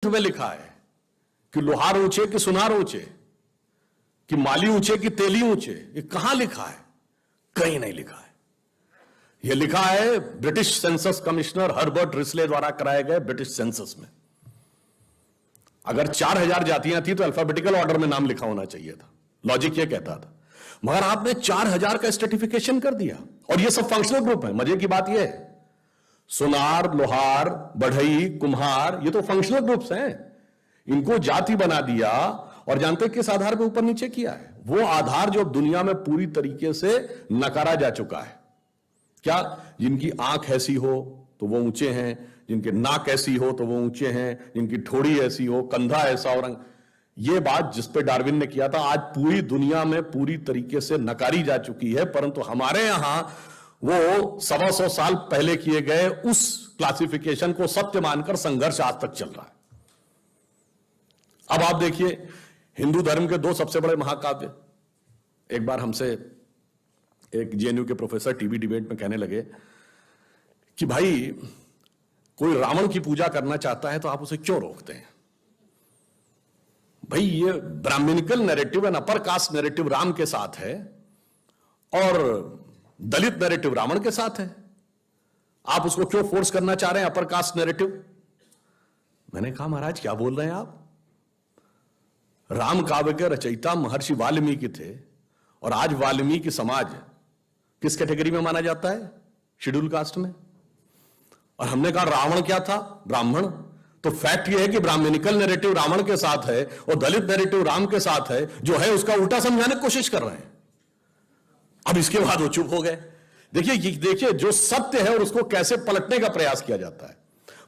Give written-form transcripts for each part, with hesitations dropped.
में लिखा है कि लोहार ऊंचे कि सुनार ऊंचे, कि माली ऊंचे कि तेली ऊंचे? ये कहां लिखा है? कहीं नहीं लिखा है। यह लिखा है British census commissioner Herbert Risley द्वारा कराए गए ब्रिटिश सेंसस में। अगर 4000 जातियां थी तो अल्फाबेटिकल ऑर्डर में नाम लिखा होना चाहिए था, लॉजिक यह कहता था। मगर आपने 4000 का स्ट्रेटिफिकेशन कर दिया, और ये सब फंक्शनल ग्रुप है। मजे की बात यह है, सुनार, लोहार, बढ़ई, कुम्हार, ये तो फंक्शनल ग्रुप्स हैं। इनको जाति बना दिया, और जानते किस आधार पर ऊपर नीचे किया है? वो आधार जो दुनिया में पूरी तरीके से नकारा जा चुका है। क्या? जिनकी आंख ऐसी हो तो वो ऊंचे हैं, जिनके नाक ऐसी हो तो वो ऊंचे हैं, जिनकी ठोड़ी ऐसी हो, कंधा ऐसा और ये बात जिस पे डार्विन ने किया था आज पूरी दुनिया में पूरी तरीके से नकारी जा चुकी है। परंतु हमारे यहां वो 125 साल पहले किए गए उस क्लासिफिकेशन को सत्य मानकर संघर्ष आज तक चल रहा है। अब आप देखिए, हिंदू धर्म के 2 सबसे बड़े महाकाव्य, एक बार हमसे एक जेएनयू के प्रोफेसर टीवी डिबेट में कहने लगे कि भाई कोई रावण की पूजा करना चाहता है तो आप उसे क्यों रोकते हैं? भाई ये Brahmanical narrative and upper caste narrative Ram के साथ है और दलित नैरेटिव रावण के साथ है, आप उसको क्यों फोर्स करना चाह रहे हैं अपर कास्ट नैरेटिव? मैंने कहा महाराज क्या बोल रहे हैं आप? राम काव्य के रचयिता महर्षि वाल्मीकि थे, और आज वाल्मीकि समाज किस कैटेगरी में माना जाता है? शेड्यूल कास्ट में। और हमने कहा रावण क्या था? ब्राह्मण। तो फैक्ट यह है कि ब्राह्मणिकल नैरेटिव रावण के साथ है और दलित नैरेटिव राम के साथ है, जो है उसका उल्टा समझाने की कोशिश कर रहे हैं। अब इसके बाद वो चुप हो गए। देखिए जो सत्य है और उसको कैसे पलटने का प्रयास किया जाता है।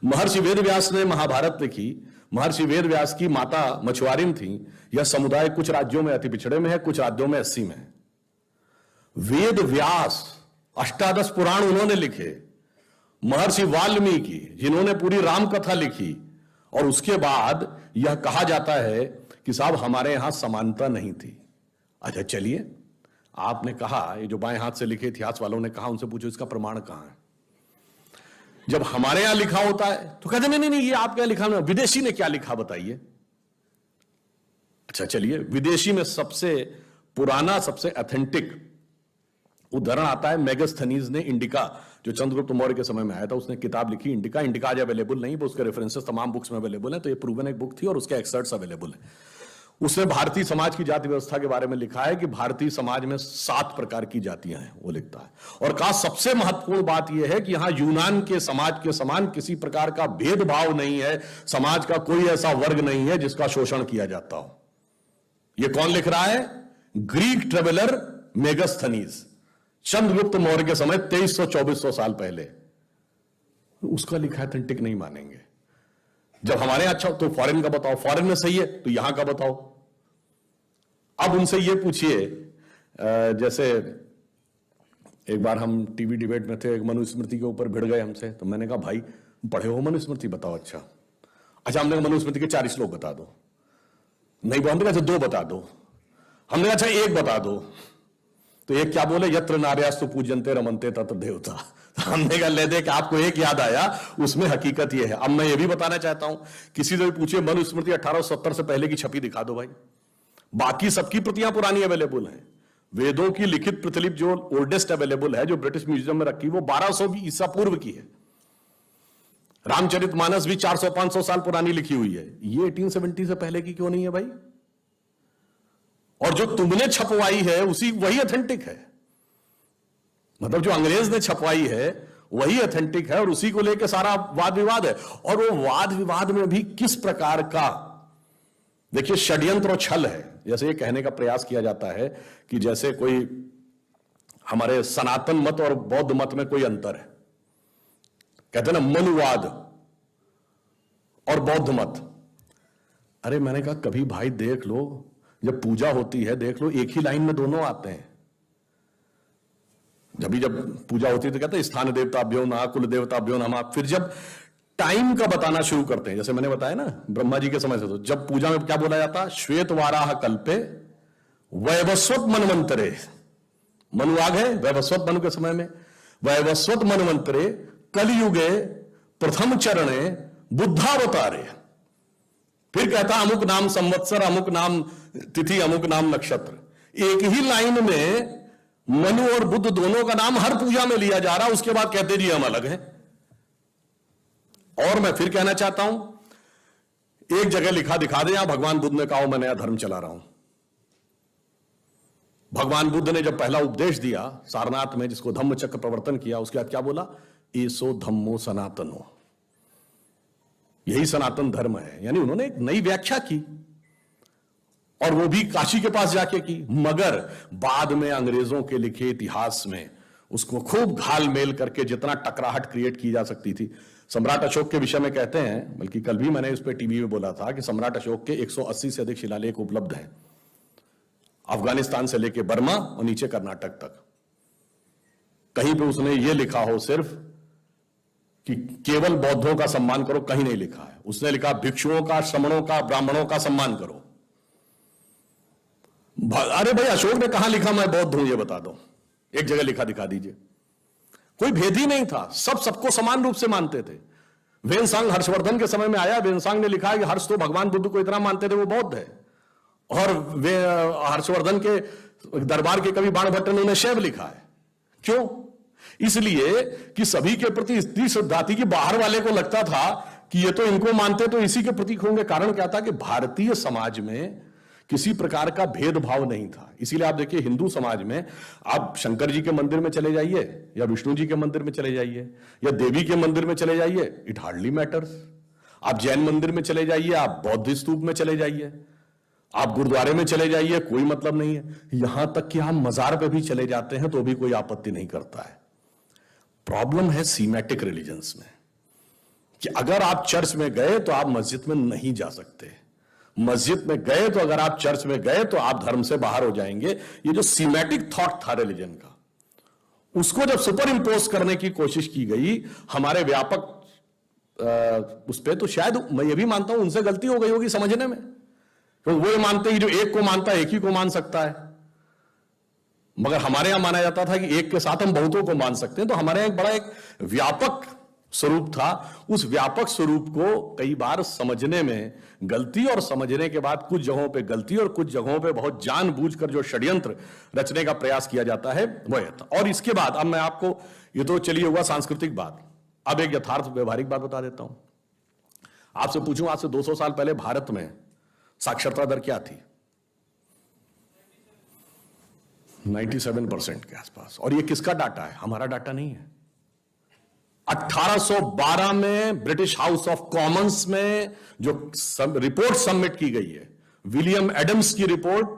महर्षि वेदव्यास ने महाभारत लिखी। महर्षि वेदव्यास की माता मछुआरिन थी। यह समुदाय कुछ राज्यों में अति पिछड़े में है, कुछ राज्यों में 80 में है। वेद व्यास 18 पुराण उन्होंने लिखे। महर्षि वाल्मीकि जिन्होंने पूरी राम कथा लिखी, और उसके बाद यह कहा जाता है कि साहब हमारे यहां समानता नहीं थी। अच्छा चलिए, आपने कहा, ये जो बाएं हाथ से लिखे इतिहास वालों ने कहा, उनसे पूछो इसका प्रमाण कहां है? जब हमारे यहां लिखा होता है तो कहते नहीं नहीं ये आपके यहां लिखा नहीं, विदेशी ने क्या लिखा बताइए। अच्छा चलिए, विदेशी में सबसे पुराना सबसे ऑथेंटिक उदाहरण आता है मेगास्थनीज ने इंडिका, जो चंद्रगुप्त मौर्य के समय में आया था। उसने किताब लिखी इंडिका। इंडिका आज अवेलेबल नहीं, पर उसके रेफरेंसेस तमाम बुक्स में अवेलेबल है। तो ये प्रूवन एक बुक थी और उसके एक्सर्ट्स अवेलेबल है। उसने भारतीय समाज की जाति व्यवस्था के बारे में लिखा है कि भारतीय समाज में 7 प्रकार की जातियां हैं, वो लिखता है। और कहा सबसे महत्वपूर्ण बात यह है कि यहां यूनान के समाज के समान किसी प्रकार का भेदभाव नहीं है। समाज का कोई ऐसा वर्ग नहीं है जिसका शोषण किया जाता हो। यह कौन लिख रहा है? ग्रीक ट्रेवलर मेगास्थनीज, चंद्रगुप्त मौर्य के समय 2300-2400 साल पहले। उसका लिखा ऑथेंटिक नहीं मानेंगे। जब हमारे अच्छा तो फॉरेन का बताओ, फॉरेन में सही है तो यहां का बताओ। अब उनसे ये पूछिए, जैसे एक बार हम टीवी डिबेट में थे, एक मनुस्मृति के ऊपर भिड़ गए हमसे। तो मैंने कहा भाई पढ़े हो मनुस्मृति, बताओ। अच्छा हमने कहा मनुस्मृति के 4 श्लोक बता दो। नहीं हमने कहा 2 बता दो। हमने कहा अच्छा 1 बता दो। तो एक क्या बोले? यत्र नार्यास्तु पूज्यन्ते रमन्ते तत्र देवता। हमने कहा ले देख, आपको एक याद आया, उसमें हकीकत यह है। अब मैं ये भी बताना चाहता हूं, किसी से भी पूछिए मनुस्मृति 1870 से पहले की छपी दिखा दो भाई। बाकी सबकी प्रतियां पुरानी अवेलेबल हैं। वेदों की लिखित प्रतिलिपि जो ओल्डेस्ट अवेलेबल है, जो ब्रिटिश म्यूजियम में रखी, वो 1200 ईसा पूर्व की है। रामचरितमानस भी 400-500 साल पुरानी लिखी हुई है। ये 1870 से पहले की क्यों नहीं है भाई? और जो तुमने छपवाई है वही ऑथेंटिक है। मतलब जो अंग्रेज ने छपवाई है वही ऑथेंटिक है, और उसी को लेकर सारा वाद विवाद है। और वो वाद विवाद में भी किस प्रकार का, देखिए, षड्यंत्र और छल है। जैसे ये कहने का प्रयास किया जाता है कि जैसे कोई हमारे सनातन मत और बौद्ध मत में कोई अंतर है। कहते हैं ना मनुवाद और बौद्ध मत। अरे मैंने कहा कभी भाई देख लो, जब पूजा होती है देख लो, एक ही लाइन में दोनों आते हैं। जब पूजा होती है तो कहते हैं स्थान देवताभ्यो नमः, कुल देवताभ्यो नमः। फिर जब टाइम का बताना शुरू करते हैं, जैसे मैंने बताया ना ब्रह्मा जी के समय से, तो जब पूजा में क्या बोला जाता? श्वेत वाराह कल्पे वैवस्वत मनवंतरे। मनुवाग है वैवस्वत मनु के समय में। वैवस्वत मनवंतरे कलयुगे प्रथम चरणे बुद्धावतारे। फिर कहता अमुक नाम संवत्सर, अमुक नाम तिथि, अमुक नाम नक्षत्र। एक ही लाइन में मनु और बुद्ध दोनों का नाम हर पूजा में लिया जा रहा, उसके बाद कहते जी हम अलग हैं। और मैं फिर कहना चाहता हूं, एक जगह लिखा दिखा दे, यहां भगवान बुद्ध ने कहा मैं नया धर्म चला रहा हूं। भगवान बुद्ध ने जब पहला उपदेश दिया सारनाथ में, जिसको धम्म चक्र प्रवर्तन किया, उसके बाद क्या बोला? एसो धम्मो सनातनो, यही सनातन धर्म है। यानी उन्होंने एक नई व्याख्या की, और वो भी काशी के पास जाके की। मगर बाद में अंग्रेजों के लिखे इतिहास में उसको खूब घाल मेल करके जितना टकराहट क्रिएट की जा सकती थी। सम्राट अशोक के विषय में कहते हैं, बल्कि कल भी मैंने इस पे टीवी में बोला था कि सम्राट अशोक के 180 से अधिक शिलालेख उपलब्ध हैं, अफगानिस्तान से लेकर बर्मा और नीचे कर्नाटक तक। कहीं पे उसने ये लिखा हो सिर्फ कि केवल बौद्धों का सम्मान करो, कहीं नहीं लिखा है। उसने लिखा भिक्षुओं का, श्रमणों का, ब्राह्मणों का सम्मान करो। अरे भाई, अशोक ने कहां लिखा मैं बौद्ध हूं, ये बता दो, एक जगह लिखा दिखा दीजिए। कोई भेद ही नहीं था, सब सबको समान रूप से मानते थे। वेनसांग हर्षवर्धन के समय में आया, वेनसांग ने लिखा कि हर्ष तो भगवान बुद्ध को इतना मानते थे वो बौद्ध है, और वे हर्षवर्धन के दरबार के कवि बाणभट्ट ने उन्हें शैव लिखा है। क्यों? इसलिए कि सभी के प्रति इतनी श्रद्धा थी कि बाहर वाले को लगता था कि ये तो इनको मानते तो इसी के प्रतीक होंगे। कारण क्या था कि भारतीय समाज में किसी प्रकार का भेदभाव नहीं था। इसीलिए आप देखिए, हिंदू समाज में आप शंकर जी के मंदिर में चले जाइए, या विष्णु जी के मंदिर में चले जाइए, या देवी के मंदिर में चले जाइए, इट हार्डली मैटर्स। आप जैन मंदिर में चले जाइए, आप बौद्ध स्तूप में चले जाइए, आप गुरुद्वारे में चले जाइए, कोई मतलब नहीं है। यहां तक कि हम मजार पे भी चले जाते हैं तो भी कोई आपत्ति नहीं करता है। प्रॉब्लम है सीमेटिक रिलीजन्स में, कि अगर आप चर्च में गए तो आप मस्जिद में नहीं जा सकते, मस्जिद में गए तो, अगर आप चर्च में गए तो आप धर्म से बाहर हो जाएंगे। ये जो सीमेटिक थॉट था रिलीजन का, उसको जब सुपर इंपोज करने की कोशिश की गई हमारे व्यापक उस पर, तो शायद मैं ये भी मानता हूं उनसे गलती हो गई होगी समझने में। तो वो ये मानते हैं जो एक को मानता है एक ही को मान सकता है, मगर हमारे यहां माना जाता था कि एक के साथ हम बहुतों को मान सकते हैं। तो हमारे यहां एक व्यापक स्वरूप था। उस व्यापक स्वरूप को कई बार समझने में गलती, और समझने के बाद कुछ जगहों पे गलती और कुछ जगहों पे बहुत जानबूझकर जो षड्यंत्र रचने का प्रयास किया जाता है वो था। और इसके बाद अब मैं आपको, ये तो चलिए हुआ सांस्कृतिक बात, अब एक यथार्थ व्यवहारिक बात बता देता हूं। आपसे पूछूं, आज से 200 साल पहले भारत में साक्षरता दर क्या थी? 97% के आसपास। और ये किसका डाटा है? हमारा डाटा नहीं है। 1812 में ब्रिटिश हाउस ऑफ कॉमन्स में जो रिपोर्ट सबमिट की गई है, विलियम एडम्स की report,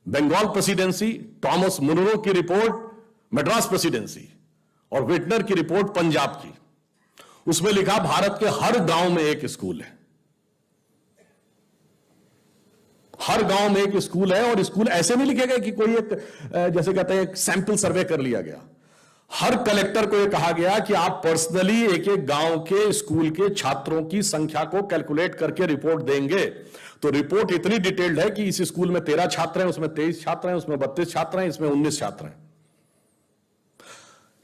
Bengal presidency, Thomas Munro की रिपोर्ट मद्रास प्रेसिडेंसी, और विटनर की रिपोर्ट पंजाब की, उसमें लिखा भारत के हर गांव में एक स्कूल है। हर गांव में एक स्कूल है। और स्कूल ऐसे नहीं लिखे गए कि कोई एक, जैसे कहते हैं, एक सैंपल सर्वे कर लिया गया। हर कलेक्टर को यह कहा गया कि आप पर्सनली एक एक गांव के स्कूल के छात्रों की संख्या को कैलकुलेट करके रिपोर्ट देंगे। तो रिपोर्ट इतनी डिटेल्ड है कि इस स्कूल में 13 छात्र हैं, उसमें 23 छात्र हैं, उसमें 32 छात्र हैं, इसमें 19 छात्र हैं।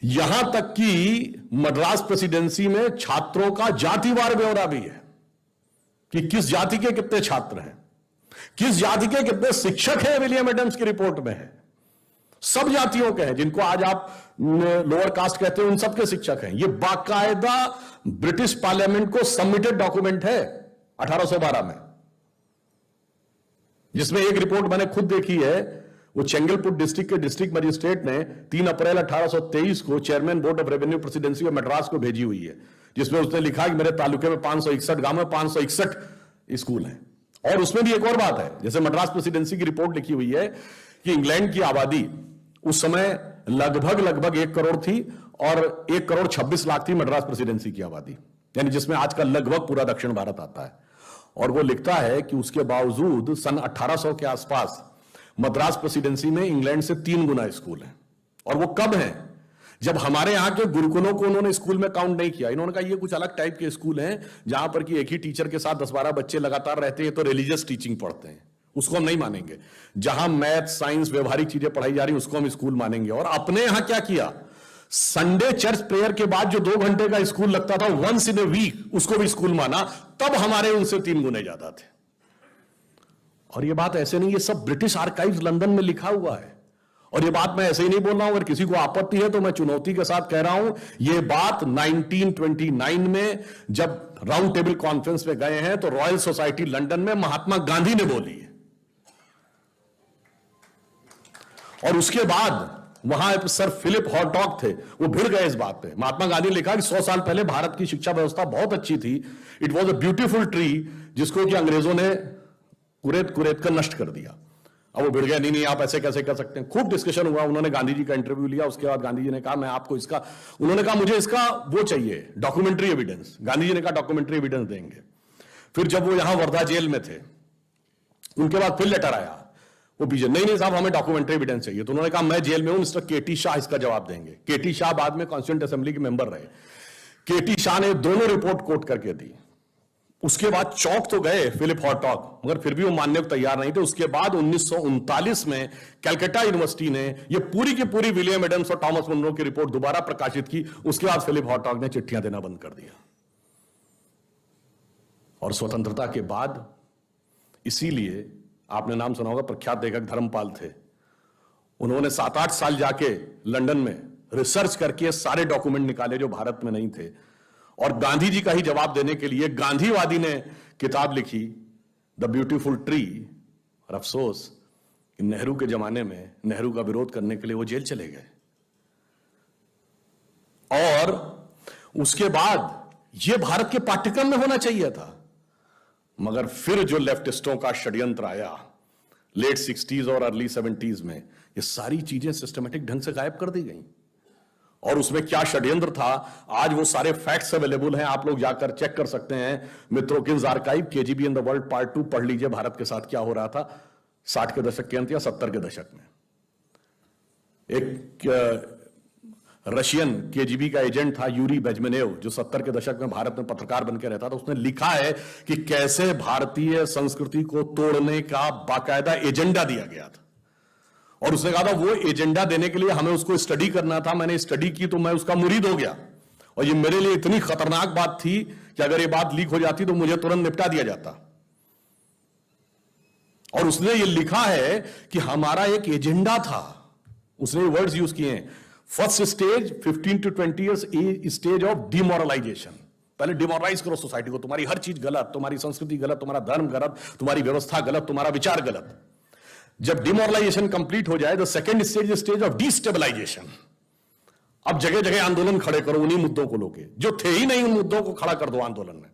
यहां तक कि मद्रास प्रेसिडेंसी में छात्रों का जातिवार ब्यौरा भी है कि किस जाति के कितने छात्र हैं, किस जाति के कितने शिक्षक हैं। विलियम एडम्स की रिपोर्ट में है, सब जातियों के हैं, जिनको आज आप लोअर कास्ट कहते हैं, उन सबके शिक्षक हैं। ये बाकायदा ब्रिटिश पार्लियामेंट को सबमिटेड डॉक्यूमेंट है 1812 में, जिसमें एक रिपोर्ट मैंने खुद देखी है। वो चेंगलपुट डिस्ट्रिक्ट के डिस्ट्रिक्ट मजिस्ट्रेट ने 3 अप्रैल 1823 को chairman board of revenue presidency of Madras को भेजी हुई है, जिसमें उसने लिखा कि मेरे तालुके में 561 गांव में 561 स्कूल हैं। और उसमें भी एक और बात है, जैसे मद्रास प्रेसिडेंसी की रिपोर्ट लिखी हुई है कि इंग्लैंड की आबादी उस समय लगभग 1 करोड़ थी, और 1 करोड़ 26 लाख थी मद्रास प्रेसिडेंसी की आबादी, यानी जिसमें आज का लगभग पूरा दक्षिण भारत आता है। और वो लिखता है कि उसके बावजूद सन 1800 के आसपास मद्रास प्रेसिडेंसी में इंग्लैंड से 3 गुना स्कूल हैं। और वो कब है? जब हमारे यहां के गुरुकुलों को उन्होंने स्कूल में काउंट नहीं किया। इन्होंने कहा ये कुछ अलग टाइप के स्कूल हैं, जहां पर कि एक ही टीचर के साथ 10-12 बच्चे लगातार रहते हैं, तो रिलीजियस टीचिंग पढ़ते हैं, उसको हम नहीं मानेंगे। जहां मैथ, साइंस, व्यवहारिक चीजें पढ़ाई जा रही, उसको हम स्कूल मानेंगे। और अपने यहां क्या किया? संडे चर्च प्रेयर के बाद जो 2 घंटे का स्कूल लगता था वंस इन ए वीक, उसको भी स्कूल माना, तब हमारे उनसे 3 गुने ज्यादा थे। और ये बात ऐसे नहीं, ये सब ब्रिटिश आर्काइव्स लंदन में लिखा हुआ है। और ये बात मैं ऐसे ही नहीं बोल रहा हूं, अगर किसी को आपत्ति है तो मैं चुनौती के साथ कह रहा हूं, ये बात 1929 में जब राउंड टेबल कॉन्फ्रेंस में गए हैं तो रॉयल सोसाइटी लंदन में महात्मा गांधी ने बोली है। और उसके बाद वहां सर फिलिप हॉटॉक थे, वो भिड़ गए इस बात पे। महात्मा गांधी ने लिखा कि 100 साल पहले भारत की शिक्षा व्यवस्था बहुत अच्छी थी, it was a beautiful tree, जिसको कि अंग्रेजों ने कुरेद कुरेद कर नष्ट कर दिया। अब वो भिड़ गया, नहीं आप ऐसे कैसे कर सकते हैं। खूब डिस्कशन हुआ, उन्होंने गांधी जी का इंटरव्यू लिया, उसके बाद गांधी जी ने कहा मैं आपको इसका, उन्होंने कहा मुझे इसका वो चाहिए डॉक्यूमेंट्री एविडेंस। गांधी जी ने कहा डॉक्यूमेंट्री एविडेंस देंगे। फिर जब वो यहां वर्धा जेल में थे, उनके बाद फिर लेटर आया, वो बीजे नहीं साहब हमें डॉक्यूमेंट्री एविडेंस चाहिए। तो उन्होंने कहा मैं जेल में हूं, मिस्टर केटी शाह इसका जवाब देंगे। केटी शाह बाद में कॉन्स्टिट्यूएंट असेंबली के मेंबर रहे। केटी शाह ने दोनों रिपोर्ट कोट करके दी। उसके बाद चौंक तो गए फिलिप हॉटॉक, मगर फिर भी वो मानने को तैयार नहीं थे। उसके बाद 1939 में कलकत्ता यूनिवर्सिटी ने ये पूरी की पूरी विलियम एडम्स और थॉमस मुनरो की रिपोर्ट दोबारा प्रकाशित की। उसके बाद फिलिप हॉटॉक ने चिट्ठियां देना बंद कर दिया। और स्वतंत्रता के बाद, इसीलिए आपने नाम सुना होगा, प्रख्यात लेखक धर्मपाल थे, उन्होंने 7-8 साल जाके लंदन में रिसर्च करके सारे डॉक्यूमेंट निकाले जो भारत में नहीं थे। और गांधी जी का ही जवाब देने के लिए गांधीवादी ने किताब लिखी द ब्यूटीफुल ट्री। और अफसोस कि नेहरू के जमाने में नेहरू का विरोध करने के लिए वो जेल चले गए। और उसके बाद ये भारत के पाठ्यक्रम में होना चाहिए था, मगर फिर जो लेफ्टिस्टों का षड्यंत्र आया लेट 60s और अर्ली 70s में, ये सारी चीजें सिस्टमेटिक ढंग से गायब कर दी गई। और उसमें क्या षड्यंत्र था, आज वो सारे फैक्ट्स अवेलेबल हैं, आप लोग जाकर चेक कर सकते हैं। Mitrokhin's archive, KGB in the world part 2 पढ़ लीजिए, भारत के साथ क्या हो रहा था 60 के दशक के अंत या 70 के दशक में। एक रशियन केजीबी का एजेंट था यूरी बेजमेनेव, जो 70 के दशक में भारत में पत्रकार बनकर रहता था। उसने लिखा है कि कैसे भारतीय संस्कृति को तोड़ने का बाकायदा एजेंडा दिया गया था। और उसने कहा था वो एजेंडा देने के लिए हमें उसको स्टडी करना था। मैंने स्टडी की तो मैं उसका मुरीद हो गया। और ये मेरे लिए इतनी खतरनाक बात थी कि अगर ये बात लीक हो जाती तो मुझे तुरंत निपटा दिया जाता। और उसने ये लिखा है कि हमारा एक एजेंडा था, उसने वर्ड्स यूज किए हैं, first stage 15 to 20 years stage of demoralisation. पहले डिमोरलाइज करो सोसाइटी को, तुम्हारी हर चीज गलत, तुम्हारी संस्कृति गलत, तुम्हारा धर्म गलत, तुम्हारी व्यवस्था गलत, तुम्हारा विचार गलत। जब डिमोरलाइजेशन कंप्लीट हो जाए तो second stage, stage of destabilisation. अब जगह जगह आंदोलन खड़े करो उन्हीं मुद्दों को लेके, जो थे ही नहीं उन मुद्दों को खड़ा कर दो आंदोलन में।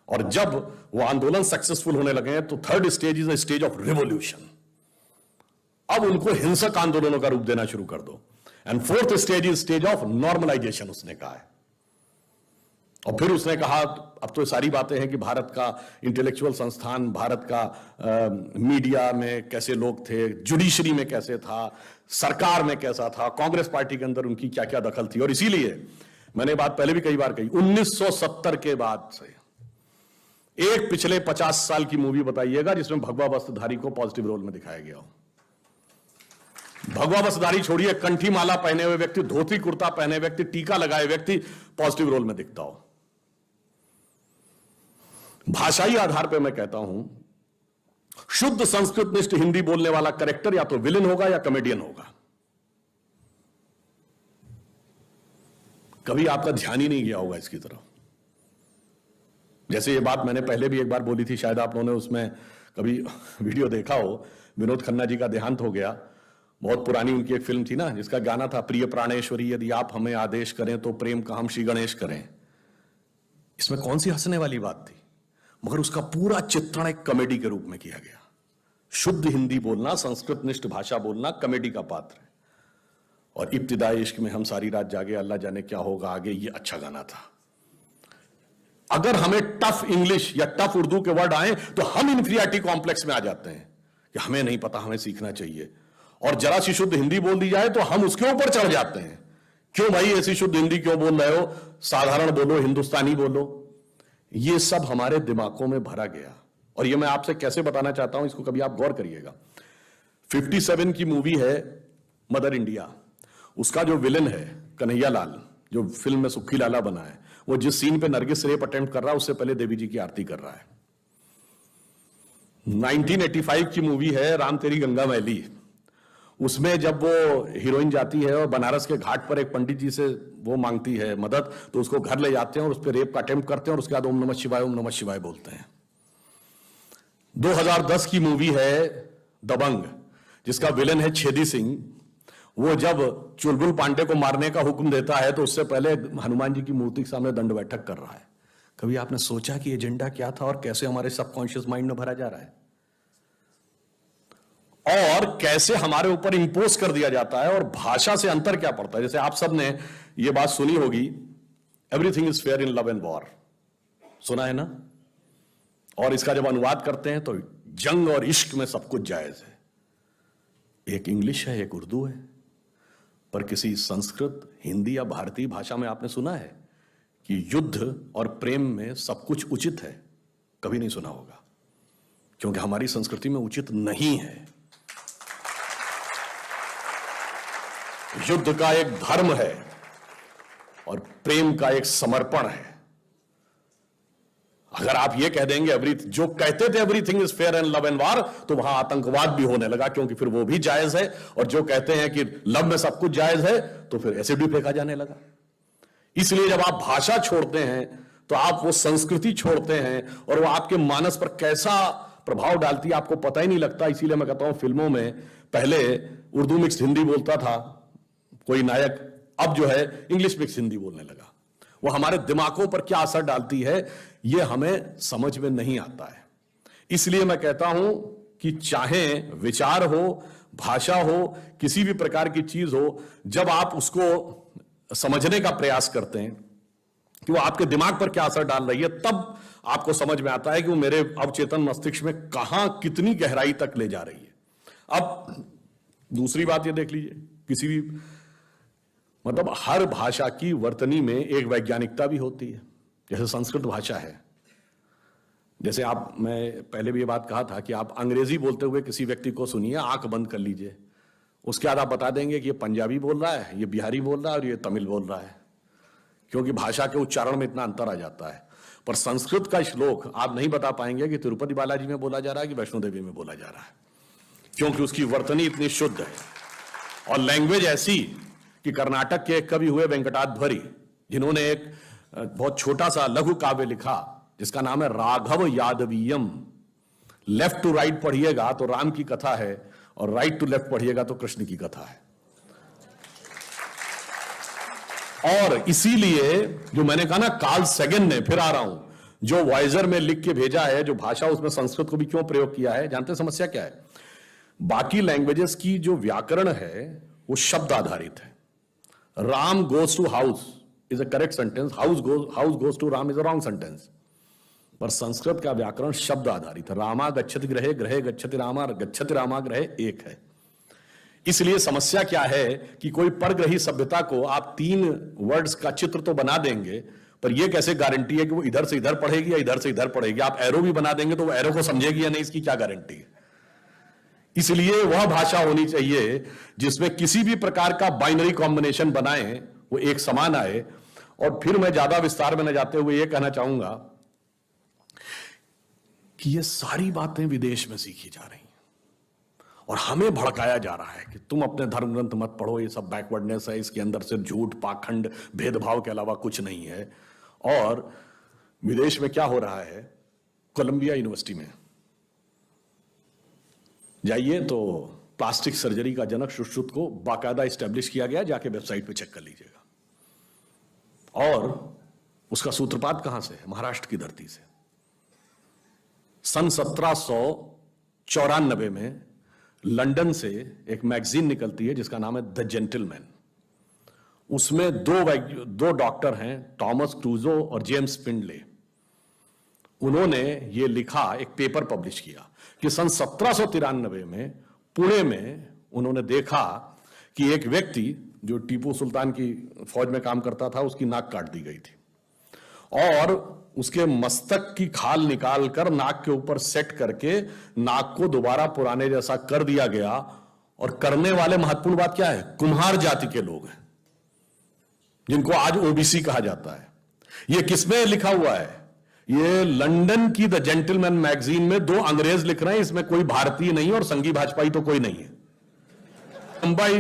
और जब वो आंदोलन सक्सेसफुल होने लगे हैं तो third stage is the stage of revolution. अब उनको हिंसक आंदोलनों का रूप देना शुरू कर दो। And fourth stage is stage of normalisation, उसने कहा है। और फिर उसने कहा, अब तो सारी बातें हैं कि भारत का इंटेलेक्चुअल संस्थान, भारत का मीडिया में कैसे लोग थे, जुडिशरी में कैसे था, सरकार में कैसा था, कांग्रेस पार्टी के अंदर उनकी क्या क्या दखल थी। और इसीलिए मैंने बात पहले भी कई बार कही, 1970 के बाद से एक पिछले 50 साल की मूवी बताइएगा जिसमें भगवा वस्त्रधारी को पॉजिटिव रोल में दिखाया गया हो। भगवा वस्त्रधारी छोड़िए, कंठी माला पहने हुए व्यक्ति, धोती कुर्ता पहने व्यक्ति, टीका लगाए व्यक्ति पॉजिटिव रोल में दिखता हो। भाषाई आधार पर मैं कहता हूं, शुद्ध संस्कृतनिष्ठ हिंदी बोलने वाला करेक्टर या तो विलेन होगा या कॉमेडियन होगा। कभी आपका ध्यान ही नहीं गया होगा इसकी तरफ। जैसे ये बात मैंने पहले भी एक बार बोली थी, शायद आप लोगों ने उसमें कभी वीडियो देखा हो। विनोद खन्ना जी का देहांत हो गया। बहुत पुरानी उनकी एक फिल्म थी ना, जिसका गाना था, प्रिय प्राणेश्वरी यदि आप हमें आदेश करें तो प्रेम का हम श्री गणेश करें। इसमें कौन सी हंसने वाली बात थी, मगर उसका पूरा चित्रण एक कॉमेडी के रूप में किया गया। शुद्ध हिंदी बोलना, संस्कृतनिष्ठ भाषा बोलना कॉमेडी का पात्र है। और इब्तिदाई इश्क में हम सारी रात जागे, अल्लाह जाने क्या होगा आगे, ये अच्छा गाना था। अगर हमें टफ इंग्लिश या टफ उर्दू के वर्ड आए तो हम इंफीरियरिटी कॉम्प्लेक्स में आ जाते हैं कि हमें नहीं पता, हमें सीखना चाहिए। और जरा सी शुद्ध हिंदी बोल दी जाए तो हम उसके ऊपर चढ़ जाते हैं, क्यों भाई ऐसी शुद्ध हिंदी क्यों बोल रहे हो, साधारण बोलो, हिंदुस्तानी बोलो। ये सब हमारे दिमागों में भरा गया। और ये मैं आपसे कैसे बताना चाहता हूं, इसको कभी आप गौर करिएगा। 57 की मूवी है मदर इंडिया, उसका जो विलन है कन्हैया लाल जो फिल्म में सुक्खी लाला बना है, वो जिस सीन पे नरगिस रेप अटेम्प्ट कर रहा है उससे पहले देवी जी की आरती कर रहा है। 1985 की मूवी है राम तेरी गंगा मैली, उसमें जब वो हीरोइन जाती है और बनारस के घाट पर एक पंडित जी से वो मांगती है मदद, तो उसको घर ले जाते हैं और उस पर रेप का अटेम्प्ट करते हैं और उसके बाद ओम नमः शिवाय बोलते हैं। 2010 की मूवी है दबंग, जिसका विलन है छेदी सिंह। वो जब चुलबुल पांडे को मारने का हुक्म देता है तो उससे पहले हनुमान जी की मूर्ति के सामने दंड बैठक कर रहा है। कभी आपने सोचा कि एजेंडा क्या था और कैसे हमारे सबकॉन्शियस माइंड में भरा जा रहा है और कैसे हमारे ऊपर इंपोज कर दिया जाता है, और भाषा से अंतर क्या पड़ता है। जैसे आप सब ने यह बात सुनी होगी, everything is fair in love and war, सुना है ना? और इसका जब अनुवाद करते हैं तो जंग और इश्क में सब कुछ जायज है। एक इंग्लिश है, एक उर्दू है, पर किसी संस्कृत, हिंदी या भारतीय भाषा में आपने सुना है कि युद्ध और प्रेम में सब कुछ उचित है? कभी नहीं सुना होगा, क्योंकि हमारी संस्कृति में उचित नहीं है। युद्ध का एक धर्म है और प्रेम का एक समर्पण है। अगर आप ये कह देंगे जो कहते थे everything is fair and love and war, तो वहां आतंकवाद भी होने लगा, क्योंकि फिर वो भी जायज है। और जो कहते हैं कि लव में सब कुछ जायज है, तो फिर एसिड भी फेंका जाने लगा। इसलिए जब आप भाषा छोड़ते हैं तो आप वो संस्कृति छोड़ते हैं, और वो आपके मानस पर कैसा प्रभाव डालती है आपको पता ही नहीं लगता। इसीलिए मैं कहता हूं, फिल्मों में पहले उर्दू मिक्स हिंदी बोलता था कोई नायक, अब जो है इंग्लिश मिक्स हिंदी बोलने लगा। वो हमारे दिमागों पर क्या असर डालती है ये हमें समझ में नहीं आता है। इसलिए मैं कहता हूं कि चाहे विचार हो, भाषा हो, किसी भी प्रकार की चीज हो, जब आप उसको समझने का प्रयास करते हैं कि वो आपके दिमाग पर क्या असर डाल रही है, तब आपको समझ में आता है कि वो मेरे अवचेतन मस्तिष्क में कहां कितनी गहराई तक ले जा रही है। अब दूसरी बात ये देख लीजिए, किसी भी मतलब हर भाषा की वर्तनी में एक वैज्ञानिकता भी होती है। जैसे संस्कृत भाषा है, जैसे मैं पहले भी ये बात कहा था कि आप अंग्रेजी बोलते हुए किसी व्यक्ति को सुनिए, आंख बंद कर लीजिए, उसके बाद आप बता देंगे कि ये पंजाबी बोल रहा है, ये बिहारी बोल रहा है और ये तमिल बोल रहा है, क्योंकि भाषा के उच्चारण में इतना अंतर आ जाता है। पर संस्कृत का श्लोक आप नहीं बता पाएंगे कि तिरुपति बालाजी में बोला जा रहा है कि वैष्णो देवी में बोला जा रहा है, क्योंकि उसकी वर्तनी इतनी शुद्ध है। और लैंग्वेज ऐसी कि कर्नाटक के एक कवि हुए वेंकटाद्भरी, जिन्होंने एक बहुत छोटा सा लघु काव्य लिखा जिसका नाम है राघव यादवीयम। लेफ्ट टू राइट पढ़िएगा तो राम की कथा है, और राइट टू लेफ्ट पढ़िएगा तो कृष्ण की कथा है। और इसीलिए जो मैंने कहा ना, कार्ल सेगन ने, फिर आ रहा हूं, जो वॉयजर में लिख के भेजा है, जो भाषा उसमें संस्कृत को भी क्यों प्रयोग किया है, जानते हैं समस्या क्या है? बाकी लैंग्वेजेस की जो व्याकरण है वो शब्द आधारित है। Ram goes to house is a correct sentence, house goes to Ram is a wrong sentence. पर संस्कृत का व्याकरण शब्द आधारित है। रामा गच्छति गृहे, गृहे गच्छति रामा, गच्छति रामा गृहे एक है। इसलिए समस्या क्या है कि कोई परग्रही सभ्यता को आप 3 वर्ड्स का चित्र तो बना देंगे, पर यह कैसे गारंटी है कि वो इधर से इधर पढ़ेगी या इधर से इधर पढ़ेगी? आप एरो भी बना देंगे तो वो एरो को समझेगी या नहीं, इसकी क्या गारंटी है? इसलिए वह भाषा होनी चाहिए जिसमें किसी भी प्रकार का बाइनरी कॉम्बिनेशन बनाए वो एक समान आए। और फिर मैं ज्यादा विस्तार में न जाते हुए यह कहना चाहूंगा कि ये सारी बातें विदेश में सीखी जा रही हैं और हमें भड़काया जा रहा है कि तुम अपने धर्म ग्रंथ मत पढ़ो, ये सब बैकवर्डनेस है, इसके अंदर सिर्फ झूठ, पाखंड, भेदभाव के अलावा कुछ नहीं है। और विदेश में क्या हो रहा है, कोलंबिया यूनिवर्सिटी में जाइए तो प्लास्टिक सर्जरी का जनक सुश्रुत को बाकायदा एस्टेब्लिश किया गया, जाके वेबसाइट पे चेक कर लीजिएगा। और उसका सूत्रपात कहां से है? महाराष्ट्र की धरती से। सन 1794 में लंदन से एक मैगजीन निकलती है जिसका नाम है द जेंटलमैन। उसमें दो डॉक्टर हैं, टॉमस क्रूजो और जेम्स पिंडले। उन्होंने ये लिखा, एक पेपर पब्लिश किया कि सन 1793 में पुणे में उन्होंने देखा कि एक व्यक्ति जो टीपू सुल्तान की फौज में काम करता था, उसकी नाक काट दी गई थी और उसके मस्तक की खाल निकालकर नाक के ऊपर सेट करके नाक को दोबारा पुराने जैसा कर दिया गया। और करने वाले, महत्वपूर्ण बात क्या है, कुम्हार जाति के लोग हैं। जिनको आज ओबीसी कहा जाता है। ये किसमें लिखा हुआ है? ये लंदन की द जेंटलमैन मैगजीन में दो अंग्रेज लिख रहे हैं, इसमें कोई भारतीय नहीं और संघी भाजपाई तो कोई नहीं है।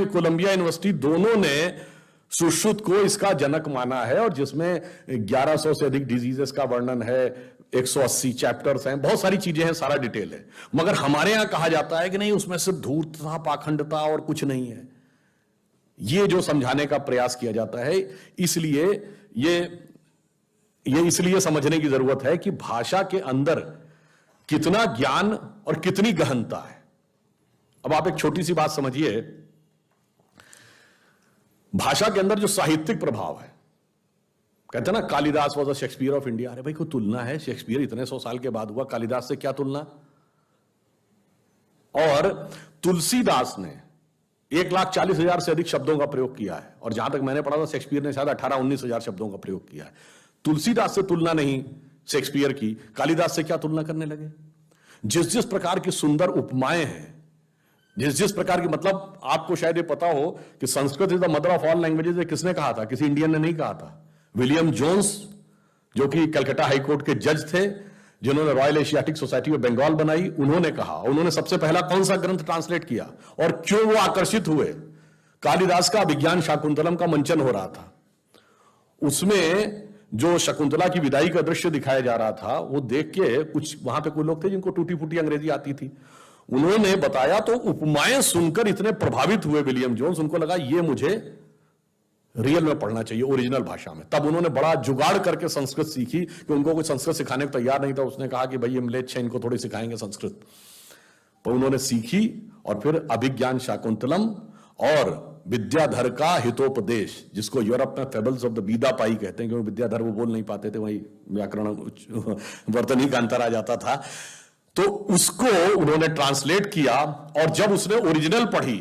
कोलंबिया यूनिवर्सिटी दोनों ने सुश्रुत को इसका जनक माना है, और जिसमें 1100 से अधिक डिजीजेस का वर्णन है, 180 चैप्टर्स हैं, बहुत सारी चीजें हैं, सारा डिटेल है। मगर हमारे यहां कहा जाता है कि नहीं, उसमें सिर्फ धूर्तता, पाखंडता और कुछ नहीं है। ये जो समझाने का प्रयास किया जाता है, इसलिए ये इसलिए समझने की जरूरत है कि भाषा के अंदर कितना ज्ञान और कितनी गहनता है। अब आप एक छोटी सी बात समझिए, भाषा के अंदर जो साहित्यिक प्रभाव है, कहते हैं ना Kalidas was a Shakespeare of India. अरे भाई, कोई तुलना है? शेक्सपियर इतने 100 साल के बाद हुआ, कालिदास से क्या तुलना? और तुलसीदास ने 1,40,000 से अधिक शब्दों का प्रयोग किया है, और जहां तक मैंने पढ़ा था शेक्सपियर ने शायद 18-19,000 शब्दों का प्रयोग किया है। तुलसीदास से तुलना नहीं शेक्सपियर की, कालिदास से क्या तुलना करने लगे? जिस जिस प्रकार की सुंदर उपमाएं हैं, जिस जिस प्रकार की, मतलब आपको शायद ये पता हो कि Sanskrit is the mother of all languages, किसने कहा था? किसी इंडियन ने नहीं कहा था। विलियम जोन्स, जो कि कलकत्ता हाईकोर्ट के जज थे, जिन्होंने Royal Asiatic Society of Bengal बनाई, उन्होंने कहा। उन्होंने सबसे पहला कौन सा ग्रंथ ट्रांसलेट किया और क्यों वो आकर्षित हुए? कालिदास का अभिज्ञान शाकुंतलम का मंचन हो रहा था, उसमें जो शकुंतला की विदाई का दृश्य दिखाया जा रहा था, वो देख के कुछ वहां पे कोई लोग थे जिनको टूटी फूटी अंग्रेजी आती थी, उन्होंने बताया तो उपमाएं सुनकर इतने प्रभावित हुए विलियम जोन्स, उनको लगा ये मुझे रियल में पढ़ना चाहिए, ओरिजिनल भाषा में। तब उन्होंने बड़ा जुगाड़ करके संस्कृत सीखी, कि उनको कोई संस्कृत सिखाने को तैयार नहीं था। उसने कहा कि भाई ये म्लेच्छ है, इनको थोड़ी सिखाएंगे संस्कृत। तो उन्होंने सीखी, और फिर अभिज्ञान शाकुंतलम और विद्याधर का हितोपदेश, जिसको यूरोप में फेबल्स ऑफ द बीदा पाई कहते हैं, क्योंकि विद्याधर वो बोल नहीं पाते थे, वही व्याकरण वर्तनी का अंतर आ जाता था। तो उसको उन्होंने ट्रांसलेट किया, और जब उसने ओरिजिनल पढ़ी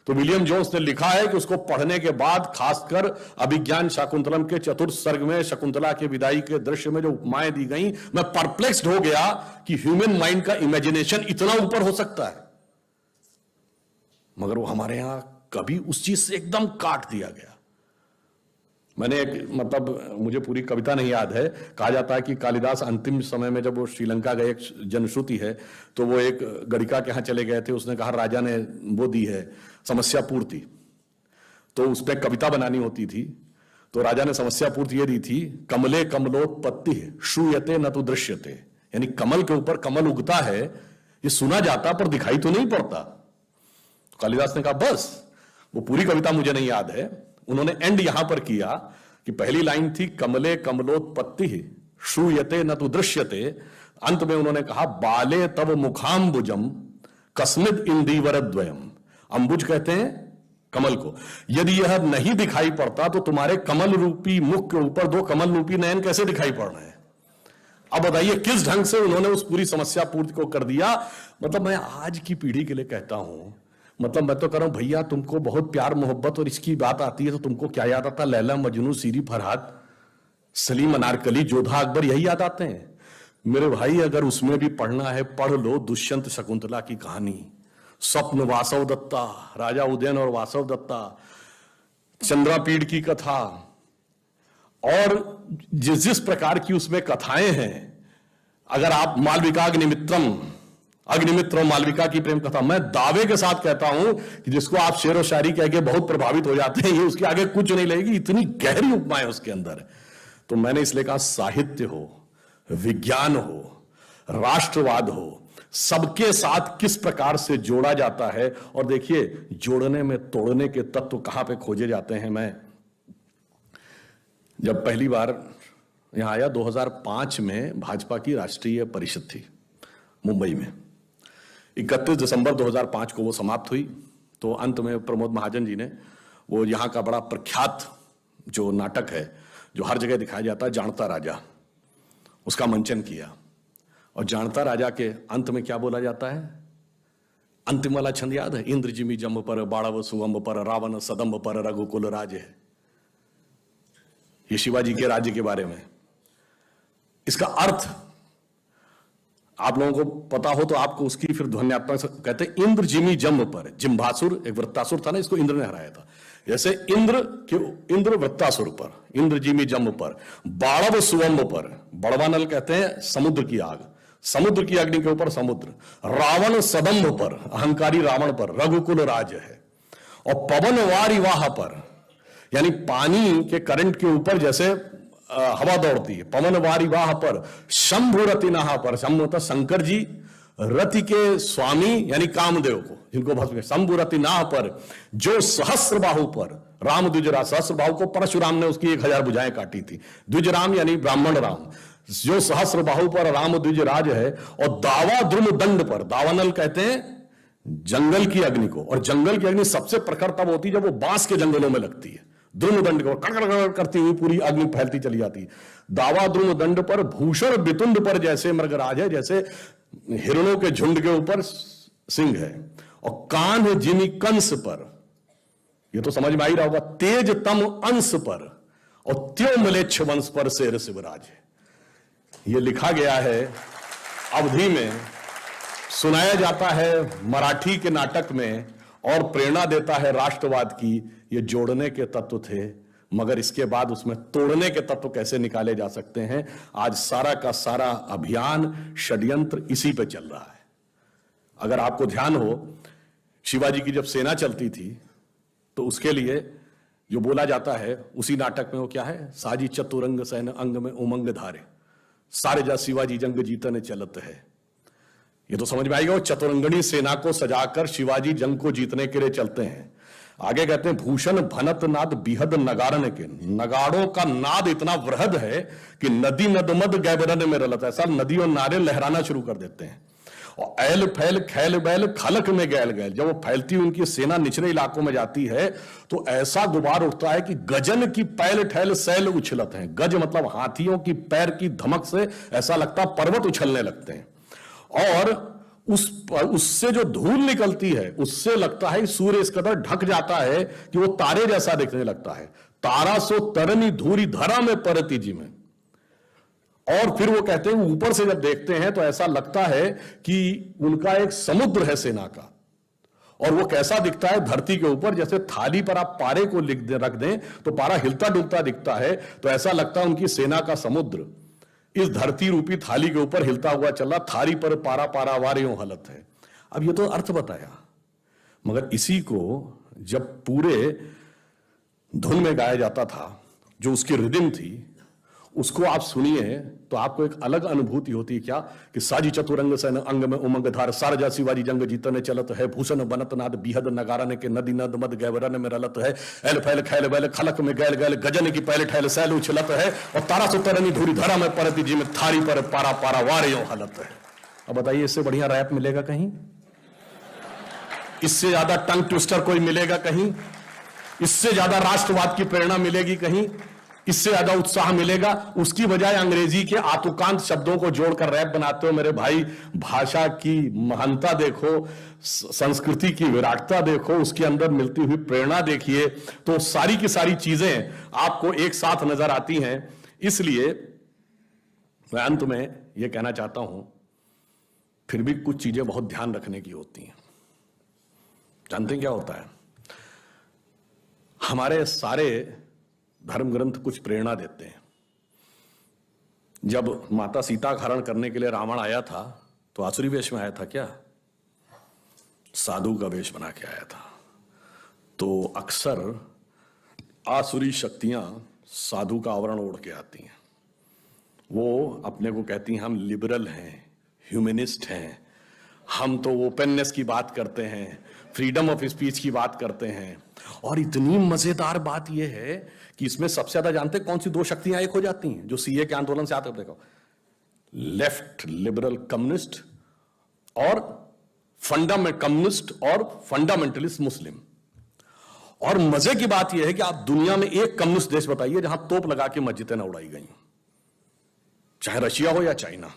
तो विलियम जोन्स ने लिखा है कि उसको पढ़ने के बाद, खासकर अभिज्ञान शाकुंतलम के चतुर्थ सर्ग में शकुंतला के विदाई के दृश्य में जो उपमाएं दी गई, मैं परप्लेक्स्ड हो गया कि ह्यूमन माइंड का इमेजिनेशन इतना ऊपर हो सकता है। मगर वो हमारे यहां कभी उस चीज से एकदम काट दिया गया। मैंने एक, मतलब मुझे पूरी कविता नहीं याद है, कहा जाता है कि कालिदास अंतिम समय में जब वो श्रीलंका गए, एक जनश्रुति है, तो वो एक गणिका के यहां चले गए थे। उसने कहा राजा ने वो दी है समस्या पूर्ति, तो उस पर कविता बनानी होती थी। तो राजा ने समस्या पूर्ति ये दी थी, कमले कमलोत्पत्ति श्रूयते न तो दृश्यते, यानी कमल के ऊपर कमल उगता है, ये सुना जाता पर दिखाई तो नहीं पड़ता। तो कालिदास ने कहा बस, वो पूरी कविता मुझे नहीं याद है, उन्होंने एंड यहां पर किया कि पहली लाइन थी कमले कमलोत्पत्ति श्रूयते न तो दृश्यते, अंत में उन्होंने कहा बाले तव मुखाम्बुजम कस्मिद इंदीवरद्वयम। अंबुज कहते हैं कमल को। यदि यह नहीं दिखाई पड़ता तो तुम्हारे कमल रूपी मुख के ऊपर दो कमल रूपी नयन कैसे दिखाई पड़ रहे हैं? अब बताइए किस ढंग से उन्होंने उस पूरी समस्या पूर्ति को कर दिया। मतलब मैं आज की पीढ़ी के लिए कहता हूं, मतलब मैं तो कह रहा हूं भैया, तुमको बहुत प्यार मोहब्बत और इसकी बात आती है तो तुमको क्या याद आता? लैला मजनू, सीरी फरहाद, सलीम अनारकली, जोधा अकबर, यही याद आते हैं। मेरे भाई अगर उसमें भी पढ़ना है, पढ़ लो दुष्यंत शकुंतला की कहानी, स्वप्न वासव दत्ता, राजा उदयन और वासव दत्ता, चंद्रापीड़ की कथा, और जिस जिस प्रकार की उसमें कथाएं हैं। अगर आप मालविका अग्निमित्र और मालविका की प्रेम कथा, मैं दावे के साथ कहता हूं कि जिसको आप शेर और शायरी कह के बहुत प्रभावित हो जाते हैं, ये उसके आगे कुछ नहीं लगेगी, इतनी गहरी उपमाएं उसके अंदर। तो मैंने इसलिए कहा साहित्य हो, विज्ञान हो, राष्ट्रवाद हो, सबके साथ किस प्रकार से जोड़ा जाता है। और देखिए जोड़ने में तोड़ने के तत्व कहां पे खोजे जाते हैं। मैं जब पहली बार यहां आया 2005 में, भाजपा की राष्ट्रीय परिषद थी मुंबई में, 31 दिसंबर 2005 को वो समाप्त हुई। तो अंत में प्रमोद महाजन जी ने वो यहाँ का बड़ा प्रख्यात जो नाटक है, जो हर जगह दिखाया जाता है, जानता राजा, उसका मंचन किया। और जानता राजा के अंत में क्या बोला जाता है? अंतिम वाला छंद याद है? इंद्र जिमी जम्ब पर, बाड़व सुअंब पर, रावण सदम्ब पर, रघुकुल राज है। ये शिवाजी के राज्य के बारे में। इसका अर्थ आप लोगों को पता हो तो आपको उसकी फिर ध्वन्यात्मक कहते हैं। इंद्र जिमी जम्ब पर, जिम्भासुर एक वृत्तासुर था ना, इसको इंद्र ने हराया था। जैसे इंद्र वृत्तासुर पर, इंद्र जिमी जम्ब पर, बाड़व सुवम्ब पर, बड़वानल कहते हैं समुद्र की आग, समुद्र की अग्नि के ऊपर समुद्र, रावण सदम्भ पर, अहंकारी रावण पर, रघुकुल राज है। और पवन वारिवाह पर, यानी पानी के करंट के ऊपर जैसे हवा दौड़ती है, पवन वारिवाह पर, शंभु रतिनाह पर, शंभु मतलब शंकर जी, रति के स्वामी यानी कामदेव को, जिनको भस्म, शंभु रतिनाह पर, जो सहस्र बाहु पर, राम द्विजराज, सहस्र बाहु को परशुराम ने उसकी 1000 भुजाएं काटी थी, द्विजराम यानी ब्राह्मण राम, जो सहस्र बाहु पर राम द्विजराज है। और दावा द्रुम दंड पर, दावानल कहते हैं जंगल की अग्नि को, और जंगल की अग्नि सबसे प्रखर तब होती है जब वो बांस के जंगलों में लगती है, द्रुम दंड को कड़कड़ करती हुई पूरी अग्नि फैलती चली जाती है। दावा द्रुम दंड पर, भूषण बितुंड पर जैसे मृगराज है, जैसे हिरणों के झुंड के ऊपर सिंह है। और कान है जिमी कंस पर, ये तो समझ में आ ही रहा होगा, तेज तम अंश पर, और त्यो मलेच्छ वंश पर शेर शिवराज है। ये लिखा गया है अवधि में, सुनाया जाता है मराठी के नाटक में, और प्रेरणा देता है राष्ट्रवाद की। ये जोड़ने के तत्व थे, मगर इसके बाद उसमें तोड़ने के तत्व कैसे निकाले जा सकते हैं, आज सारा का सारा अभियान, षड्यंत्र इसी पे चल रहा है। अगर आपको ध्यान हो, शिवाजी की जब सेना चलती थी तो उसके लिए जो बोला जाता है उसी नाटक में, वो क्या है, साजी चतुरंग सैन अंग में उमंग धारे, सारे जा शिवाजी जंग जीतने चलत है। ये तो समझ में आएगा, वो चतुरंगणी सेना को सजाकर शिवाजी जंग को जीतने के लिए चलते हैं। आगे कहते हैं, भूषण भनत नाद बिहद नगारन के, नगाड़ों का नाद इतना वृहद है कि नदी नदमद गैबरन में रलत, ऐसा नदी और नारे लहराना शुरू कर देते हैं। और ऐल फैल खैल बैल खलक में गैल गैल, जब वो फैलती हुई उनकी सेना निचले इलाकों में जाती है तो ऐसा गुबार उठता है कि गजन की पैल ठैल सैल उछलत है। गज मतलब हाथियों की पैर की धमक से ऐसा लगता पर्वत उछलने लगते हैं। और उससे जो धूल निकलती है उससे लगता है सूर्य इस कदर ढक जाता है कि वो तारे जैसा दिखने लगता है। तारा सो तरनी धूरी धरा में परती जी में। और फिर वो कहते हैं, ऊपर से जब देखते हैं तो ऐसा लगता है कि उनका एक समुद्र है सेना का। और वो कैसा दिखता है, धरती के ऊपर जैसे थाली पर आप पारे को रख दें तो पारा हिलता डुलता दिखता है, तो ऐसा लगता है उनकी सेना का समुद्र इस धरती रूपी थाली के ऊपर हिलता हुआ चला, थाली पर पारा पारा वारियों हलत है। अब ये तो अर्थ बताया, मगर इसी को जब पूरे धुन में गाया जाता था, जो उसकी रिदम थी, उसको आप सुनिए तो आपको एक अलग अनुभूति होती है। क्या कि साजी चतुरंग सैन अंग में उमंग धार, सारजा शिवाजी जंग जीतने चलत है, भूषण बनत नाद बिहद नगारन के, नदी नद मद गैबरन में रलत है, एल फैल खैल बैल खलक में गैल गैल, गजन की पहले ठैल सैल उछलत है, और तारा सुतरनी धूरी धरा में परती जी में, थारी पर पारा पारा वारियों हलत है। अब बताइए, इससे बढ़िया रैप मिलेगा कहीं? इससे ज्यादा टंग ट्विस्टर कोई मिलेगा कहीं? इससे ज्यादा राष्ट्रवाद की प्रेरणा मिलेगी कहीं? इससे ज्यादा उत्साह मिलेगा? उसकी बजाय अंग्रेजी के आतुकांत शब्दों को जोड़कर रैप बनाते हो। मेरे भाई, भाषा की महानता देखो, संस्कृति की विराटता देखो, उसके अंदर मिलती हुई प्रेरणा देखिए, तो सारी की सारी चीजें आपको एक साथ नजर आती हैं। इसलिए मैं अंत में यह कहना चाहता हूं, फिर भी कुछ चीजें बहुत ध्यान रखने की होती हैं। जानते हैं क्या होता है? हमारे सारे धर्म ग्रंथ कुछ प्रेरणा देते हैं। जब माता सीता का हरण करने के लिए रावण आया था तो आसुरी वेश में आया था क्या? साधु का वेश बना के आया था। तो अक्सर आसुरी शक्तियां साधु का आवरण ओढ़ के आती हैं। वो अपने को कहती हैं हम लिबरल हैं, ह्यूमनिस्ट हैं, हम तो ओपननेस की बात करते हैं, फ्रीडम ऑफ स्पीच की बात करते हैं। और इतनी मजेदार बात यह है कि इसमें सबसे ज्यादा जानते कौन सी दो शक्तियां एक हो जाती हैं जो सीए के आंदोलन से आते? देखो, लेफ्ट लिबरल कम्युनिस्ट और कम्युनिस्ट और फंडामेंटलिस्ट मुस्लिम। और मजे की बात यह है कि आप दुनिया में एक कम्युनिस्ट देश बताइए जहां तोप लगा के मस्जिदें न उड़ाई गई, चाहे रशिया हो या चाइना।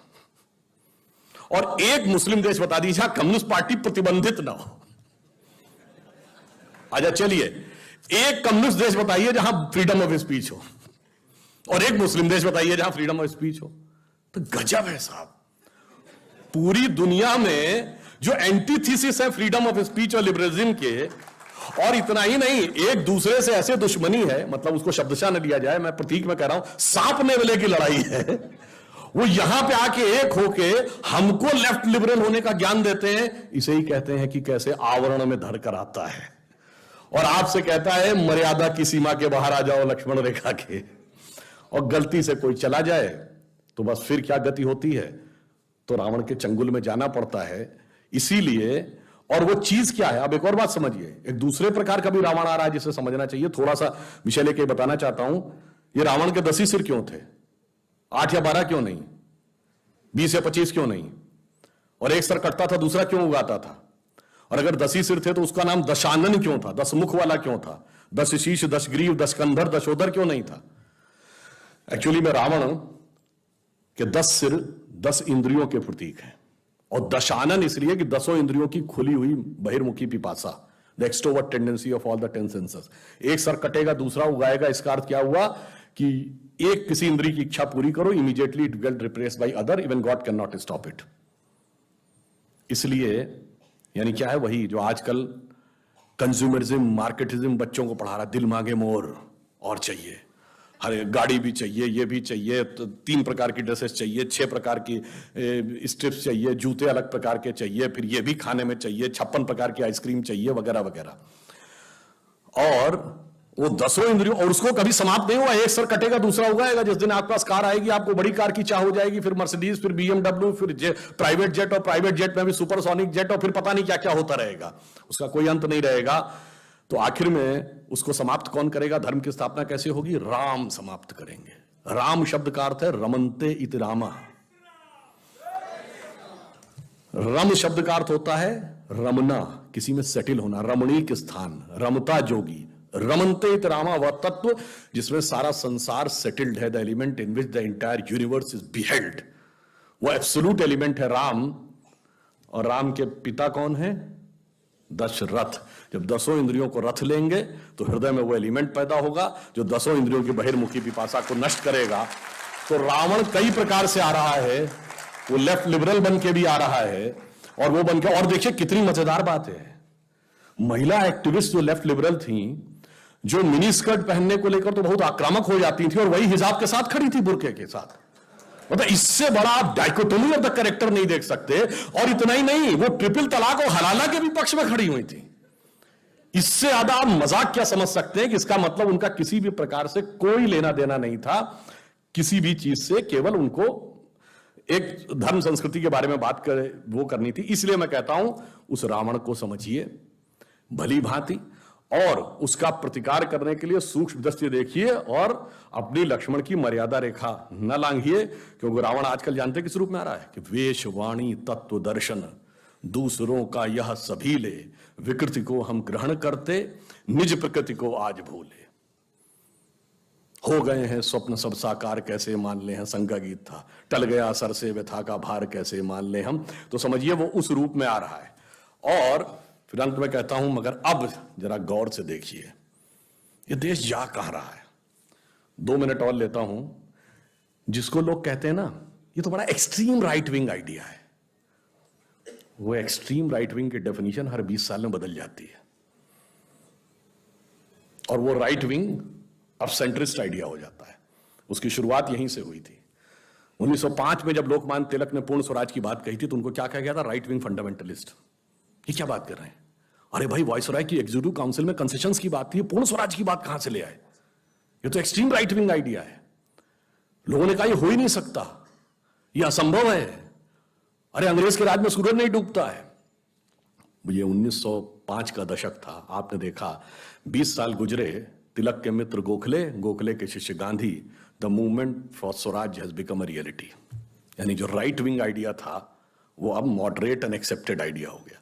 और एक मुस्लिम देश बता दीजिए जहां कम्युनिस्ट पार्टी प्रतिबंधित ना हो। आजा चलिए, एक कम्युनिस्ट देश बताइए जहां फ्रीडम ऑफ स्पीच हो, और एक मुस्लिम देश बताइए जहां फ्रीडम ऑफ स्पीच हो। तो गजब है साहब। पूरी दुनिया में जो एंटीथीसिस है फ्रीडम ऑफ स्पीच और लिबरलिज्म के, और इतना ही नहीं, एक दूसरे से ऐसे दुश्मनी है, मतलब उसको शब्दशः न लिया जाए, मैं प्रतीक में कह रहा हूं, सांप नेवले की लड़ाई है। वो यहां पे आके एक होके हमको लेफ्ट लिबरल होने का ज्ञान देते हैं। इसे ही कहते हैं कि कैसे आवरण में धरकर आता है और आपसे कहता है मर्यादा की सीमा के बाहर आ जाओ लक्ष्मण रेखा के, और गलती से कोई चला जाए तो बस फिर क्या गति होती है, तो रावण के चंगुल में जाना पड़ता है। इसीलिए, और वो चीज क्या है, अब एक और बात समझिए, एक दूसरे प्रकार का भी रावण आ रहा है जिसे समझना चाहिए। थोड़ा सा विषय लेके बताना चाहता हूं, ये रावण के 10 ही सिर क्यों थे, 8 या 12 क्यों नहीं, 20 या 25 क्यों नहीं, और एक सर कटता था दूसरा क्यों उगाता था, और अगर 10 ही सिर थे तो उसका नाम दशानन क्यों था, 10 मुख वाला क्यों था, 10 शीश, 10 ग्रीव, 10 कंधर, 10 उदर क्यों नहीं था। एक्चुअली में रावण के 10 सिर 10 इंद्रियों के प्रतीक हैं, और दशानन इसलिए कि 10 इंद्रियों की खुली हुई बहिर्मुखी पिपासा, the extrovert tendency of all the 10 senses. एक सर कटेगा दूसरा उगाएगा, इसका अर्थ क्या हुआ कि एक किसी इंद्रिय की इच्छा पूरी करो, immediately it get replaced by other, even God can not stop it. इसलिए यानी क्या है, वही जो आजकल कंज्यूमरिज्म, मार्केटिज्म बच्चों को पढ़ा रहा, दिल मांगे मोर और चाहिए, हर गाड़ी भी चाहिए, ये भी चाहिए, तो 3 प्रकार की ड्रेसेस चाहिए, 6 प्रकार की स्ट्रिप्स चाहिए, जूते अलग प्रकार के चाहिए, फिर ये भी खाने में चाहिए, 56 प्रकार की आइसक्रीम चाहिए, वगैरह वगैरह। और वो 10 इंद्रियों, और उसको कभी समाप्त नहीं हुआ, एक सर कटेगा दूसरा उगाएगा। जिस दिन आपके पास कार आएगी आपको बड़ी कार की चाह हो जाएगी, फिर मर्सिडीज, फिर BMW, फिर प्राइवेट जेट, और प्राइवेट जेट में भी सुपरसोनिक जेट, और फिर पता नहीं क्या क्या होता रहेगा, उसका कोई अंत नहीं रहेगा। तो आखिर में उसको समाप्त कौन करेगा, धर्म की स्थापना कैसे होगी, राम समाप्त करेंगे। राम शब्द का अर्थ है रमन्ते इति रामा। रम शब्द का अर्थ होता है रमना, किसी में सेटल होना, रमणीक स्थान, रमता जोगी। रमन्ते इति रामा वह तत्व जिसमें सारा संसार सेटल्ड है, the element in which the entire universe is beheld, वो एब्सोल्यूट एलिमेंट है राम। और राम के पिता कौन है, दशरथ। जब 10 इंद्रियों को रथ लेंगे तो हृदय में वो एलिमेंट पैदा होगा जो 10 इंद्रियों की बहिर्मुखी पिपासा को नष्ट करेगा। तो रावण कई प्रकार से आ रहा है, वो लेफ्ट लिबरल बन के भी आ रहा है, और वो बन के, और देखिए कितनी मजेदार बात है, महिला एक्टिविस्ट जो लेफ्ट लिबरल थी, जो मिनी स्कर्ट पहनने को लेकर तो बहुत आक्रामक हो जाती थी, और वही हिजाब के साथ खड़ी थी, बुर्के के साथ। मतलब इससे बड़ा आप डाइकोटोमी ऑफ द कैरेक्टर नहीं देख सकते। और इतना ही नहीं, वो ट्रिपल तलाक और हलाला के भी पक्ष में खड़ी हुई थी। इससे ज्यादा आप मजाक क्या समझ सकते हैं कि इसका मतलब उनका किसी भी प्रकार से कोई लेना देना नहीं था किसी भी चीज से, केवल उनको एक धर्म संस्कृति के बारे में बात कर वो करनी थी। इसलिए मैं कहता हूं उस रावण को समझिए भली भांति, और उसका प्रतिकार करने के लिए सूक्ष्म दृष्टि देखिए, और अपनी लक्ष्मण की मर्यादा रेखा न लांघिए, क्योंकि रावण आजकल जानते किस रूप में आ रहा है कि वेश वाणी तत्व दर्शन दूसरों का यह सभी ले, विकृति को हम ग्रहण करते निज प्रकृति को आज भूले। हो गए हैं स्वप्न सब साकार कैसे मान ले हम, संग का गीत था, टल गया सर से व्यथा का भार कैसे मान ले हम। तो समझिए वो उस रूप में आ रहा है। और फिर अंत में कहता हूं, मगर अब जरा गौर से देखिए ये देश जा कहां रहा है। 2 मिनट और लेता हूं। जिसको लोग कहते हैं ना ये तो बड़ा एक्सट्रीम राइट विंग आइडिया है, वो एक्सट्रीम राइट विंग की डेफिनेशन हर 20 साल में बदल जाती है, और वो राइट विंग अब सेंट्रिस्ट आइडिया हो जाता है। उसकी शुरुआत यहीं से हुई थी। 1905 में जब लोकमान्य तिलक ने पूर्ण स्वराज की बात कही थी तो उनको क्या कहा गया था, राइट विंग फंडामेंटलिस्ट। ये क्या बात कर रहे हैं, अरे भाई वायसराय की एग्जीक्यूटिव काउंसिल में कंसेशंस की बात थी, पूर्ण स्वराज की बात कहां से ले आए, ये तो एक्सट्रीम राइट विंग आइडिया है। लोगों ने कहा ये हो ही नहीं सकता, ये असंभव है, अरे अंग्रेज के राज में सूरज नहीं डूबता है। ये 1905 का दशक था, आपने देखा 20 साल गुजरे, तिलक के मित्र गोखले, गोखले के शिष्य Gandhi, the movement for Swaraj has become a reality. यानी जो राइट विंग आइडिया था वो अब मॉडरेट एंड एक्सेप्टेड आइडिया हो गया।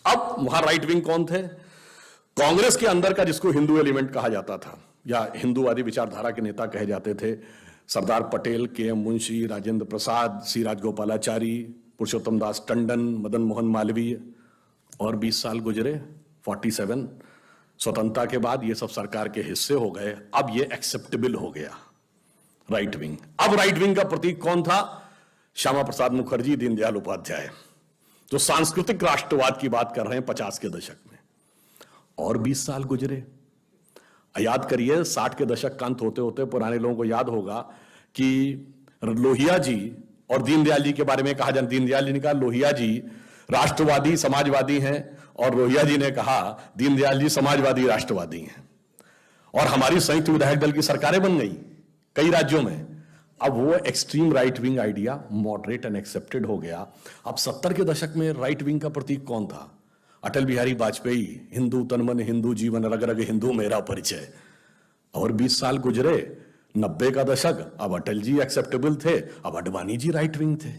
अब वहां राइट विंग कौन थे, कांग्रेस के अंदर का जिसको हिंदू एलिमेंट कहा जाता था या हिंदूवादी विचारधारा के नेता कहे जाते थे, सरदार पटेल, KM मुंशी, राजेंद्र प्रसाद, सी राजगोपालाचारी, पुरुषोत्तम दास टंडन, मदन मोहन मालवीय। और 20 साल गुजरे, 47 स्वतंत्रता के बाद ये सब सरकार के हिस्से हो गए। अब ये एक्सेप्टेबल हो गया राइट विंग। अब राइट विंग का प्रतीक कौन था, श्यामा प्रसाद मुखर्जी, दीनदयाल उपाध्याय, जो सांस्कृतिक राष्ट्रवाद की बात कर रहे हैं 50 के दशक में, और 20 साल गुजरे। याद करिए 60 के दशक का अंत होते होते पुराने लोगों को याद होगा कि लोहिया जी और दीनदयाल जी के बारे में कहा, दीनदयाल जी ने कहा लोहिया जी राष्ट्रवादी समाजवादी हैं, और लोहिया जी ने कहा दीनदयाल जी समाजवादी राष्ट्रवादी हैं। और हमारी संयुक्त विधायक दल की सरकारें बन गई कई राज्यों में। अब वो extreme right wing idea moderate and accepted हो गया। अब 70 के दशक में राइट विंग का प्रतीक कौन था? अटल बिहारी वाजपेयी, हिंदू तन मन हिंदू जीवन रग रग हिंदू मेरा परिचय। और 20 साल गुजरे, 90 का दशक, अब अटल जी एक्सेप्टेबल थे, अब अडवाणी जी राइट विंग थे।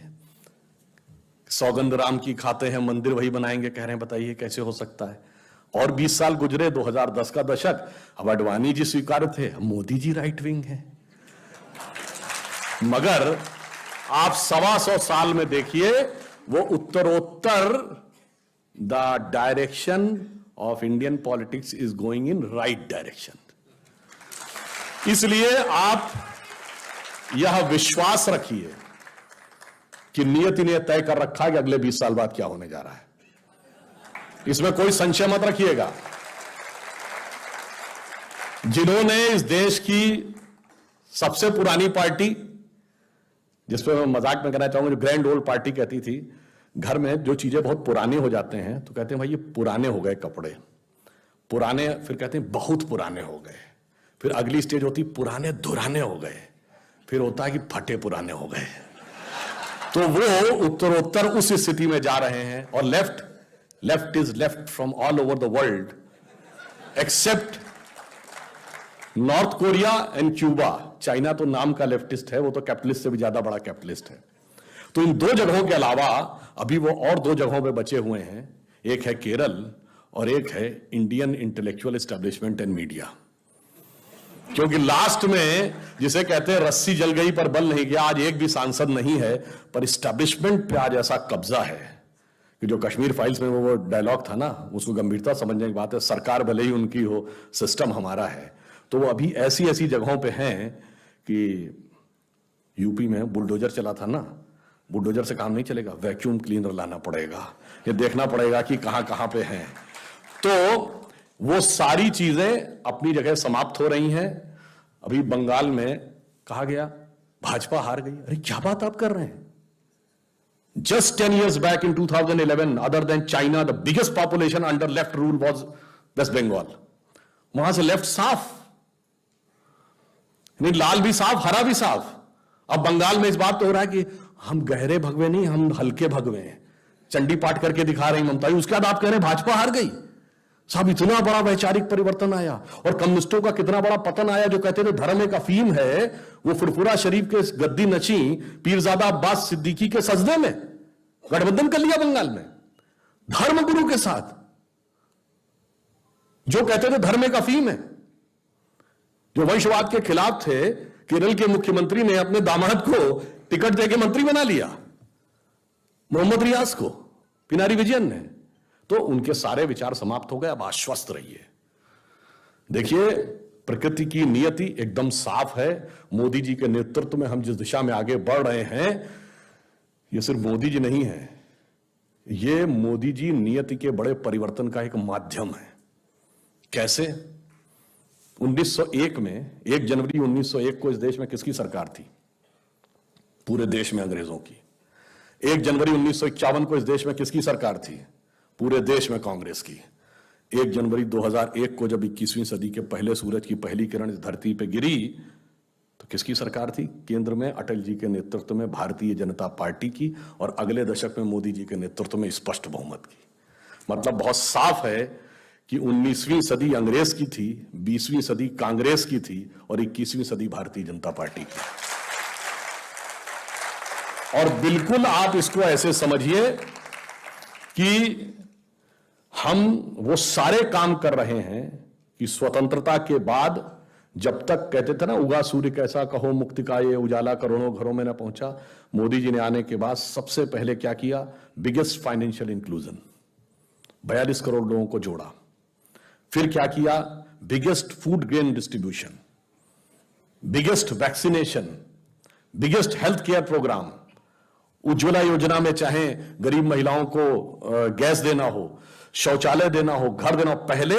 सौगंध राम की खाते हैं मंदिर वही बनाएंगे कह रहे हैं, बताइए कैसे हो सकता है? और 20 साल गुजरे, 2010 का दशक, अब अडवाणी जी स्वीकार थे, मोदी जी राइट विंग है। मगर आप 125 साल में देखिए वो उत्तरोत्तर the direction of Indian politics is going in right direction. इसलिए आप यह विश्वास रखिए कि नियति ने तय कर रखा है कि अगले 20 साल बाद क्या होने जा रहा है, इसमें कोई संशय मत रखिएगा। जिन्होंने इस देश की सबसे पुरानी पार्टी, जिसपे मैं मजाक में कहना चाहूंगा, जो ग्रैंड ओल्ड पार्टी कहती थी, घर में जो चीजें बहुत पुराने हो जाते हैं तो कहते हैं भाई ये पुराने हो गए कपड़े, पुराने, फिर कहते हैं बहुत पुराने हो गए, फिर अगली स्टेज होती पुराने धुराने हो गए, फिर होता है कि फटे पुराने हो गए। तो वो उत्तरोत्तर उस स्थिति में जा रहे हैं। और left is left from all over the world accept north Korea and Cuba. China तो नाम का लेफ्टिस्ट है, वो तो कैपिटलिस्ट से भी ज्यादा बड़ा कैपिटलिस्ट है। तो इन 2 जगहों के अलावा अभी वो और 2 जगहों पे बचे हुए हैं, एक है केरल और एक है Indian intellectual establishment and media. क्योंकि लास्ट में जिसे कहते हैं रस्सी जल गई पर बल नहीं गया, आज एक भी सांसद नहीं है, पर एस्टेब्लिशमेंट पे आज ऐसा कब्जा है कि जो कश्मीर फाइल्स में वो डायलॉग था ना, उसको गंभीरता समझने की बात है। सरकार भले ही उनकी हो, सिस्टम हमारा है। तो वो अभी ऐसी ऐसी जगहों पे हैं कि यूपी में बुलडोजर चला था ना, बुलडोजर से काम नहीं चलेगा, वैक्यूम क्लीनर लाना पड़ेगा, ये देखना पड़ेगा कि कहां कहां पे हैं। तो वो सारी चीजें अपनी जगह समाप्त हो रही हैं। अभी बंगाल में कहा गया भाजपा हार गई। अरे क्या बात आप कर रहे हैं? Just 10 years back in 2011, other than China, the biggest population under left rule was West Bengal. वहां से लेफ्ट साफ, नहीं लाल भी साफ, हरा भी साफ। अब बंगाल में इस बात तो हो रहा है कि हम गहरे भगवे नहीं, हम हल्के भगवे हैं, चंडी पाठ करके दिखा रही ममता। उसके बाद आप कह रहे हैं भाजपा हार गई। साहब इतना बड़ा वैचारिक परिवर्तन आया, और कम्युनिस्टों का कितना बड़ा पतन आया। जो कहते थे धर्म एक अफीम है, वो फुरफुरा शरीफ के गद्दी नची पीरजादा अब्बास सिद्दीकी के सजदे में गठबंधन कर लिया बंगाल में धर्म गुरु के साथ। जो कहते थे धर्म एक अफीम है, जो वंशवाद के खिलाफ थे, केरल के मुख्यमंत्री ने अपने दामाद को टिकट देके मंत्री बना लिया, मोहम्मद रियाज को, पिनारी विजयन ने। तो उनके सारे विचार समाप्त हो गए। अब आश्वस्त रहिए। देखिए प्रकृति की नियति एकदम साफ है। मोदी जी के नेतृत्व में हम जिस दिशा में आगे बढ़ रहे हैं, ये सिर्फ मोदी जी नहीं है, ये मोदी जी नियति के बड़े परिवर्तन का एक माध्यम है। कैसे? 1901 में 1 जनवरी 1901 को इस देश में किसकी सरकार थी? पूरे देश में अंग्रेजों की। 1 जनवरी 1951 को इस देश में किसकी सरकार थी? पूरे देश में कांग्रेस की। 1 जनवरी 2001 को जब 21वीं सदी के पहले सूरज की पहली किरण इस धरती पे गिरी, तो किसकी सरकार थी? केंद्र में अटल जी के नेतृत्व में भारतीय जनता पार्टी की, और अगले दशक में मोदी जी के नेतृत्व में स्पष्ट बहुमत की। मतलब बहुत साफ है कि 19वीं सदी अंग्रेज की थी, 20वीं सदी कांग्रेस की थी, और 21वीं सदी भारतीय जनता पार्टी की। और बिल्कुल आप इसको ऐसे समझिए कि हम वो सारे काम कर रहे हैं कि स्वतंत्रता के बाद, जब तक कहते थे ना उगा सूर्य कैसा कहो मुक्ति का ये उजाला करोड़ों घरों में ना पहुंचा, मोदी जी ने आने के बाद सबसे पहले क्या किया? बिगेस्ट फाइनेंशियल इंक्लूजन, 42 करोड़ लोगों को जोड़ा। फिर क्या किया? Biggest food grain distribution, biggest vaccination, biggest health care programme, Ujjwala Yojana में चाहे गरीब महिलाओं को गैस देना हो, शौचालय देना हो, घर देना हो, पहले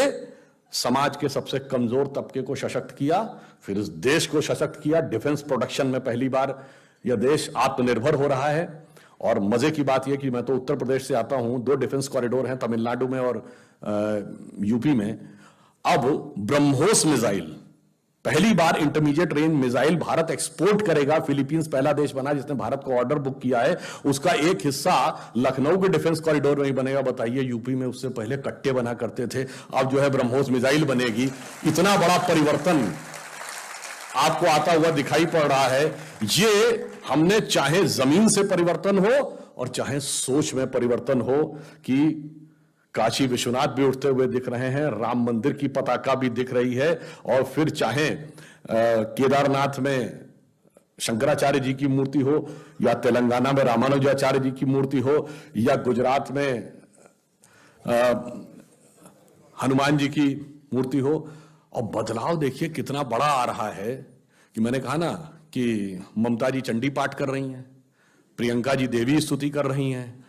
समाज के सबसे कमजोर तबके को सशक्त किया, फिर इस देश को सशक्त किया। डिफेंस प्रोडक्शन में पहली बार यह देश आत्मनिर्भर हो रहा है। और मजे की बात यह कि मैं तो उत्तर प्रदेश से आता हूं, 2 डिफेंस कॉरिडोर हैं तमिलनाडु में और यूपी में। अब ब्रह्मोस मिसाइल, पहली बार intermediate range missile Bharat export करेगा। फिलीपींस पहला देश बना जिसने भारत को ऑर्डर बुक किया है। उसका एक हिस्सा लखनऊ के डिफेंस कॉरिडोर में ही बनेगा। बताइए, यूपी में उससे पहले कट्टे बना करते थे, अब जो है ब्रह्मोस मिसाइल बनेगी। इतना बड़ा परिवर्तन आपको आता हुआ दिखाई पड़ रहा है। ये हमने चाहे जमीन से परिवर्तन हो और चाहे सोच में परिवर्तन हो, कि काशी विश्वनाथ भी उठते हुए दिख रहे हैं, राम मंदिर की पताका भी दिख रही है, और फिर चाहे केदारनाथ में शंकराचार्य जी की मूर्ति हो, या तेलंगाना में रामानुजाचार्य जी की मूर्ति हो, या गुजरात में हनुमान जी की मूर्ति हो। और बदलाव देखिए कितना बड़ा आ रहा है, कि मैंने कहा ना कि ममता जी चंडी पाठ कर रही हैं, प्रियंका जी देवी स्तुति कर रही हैं,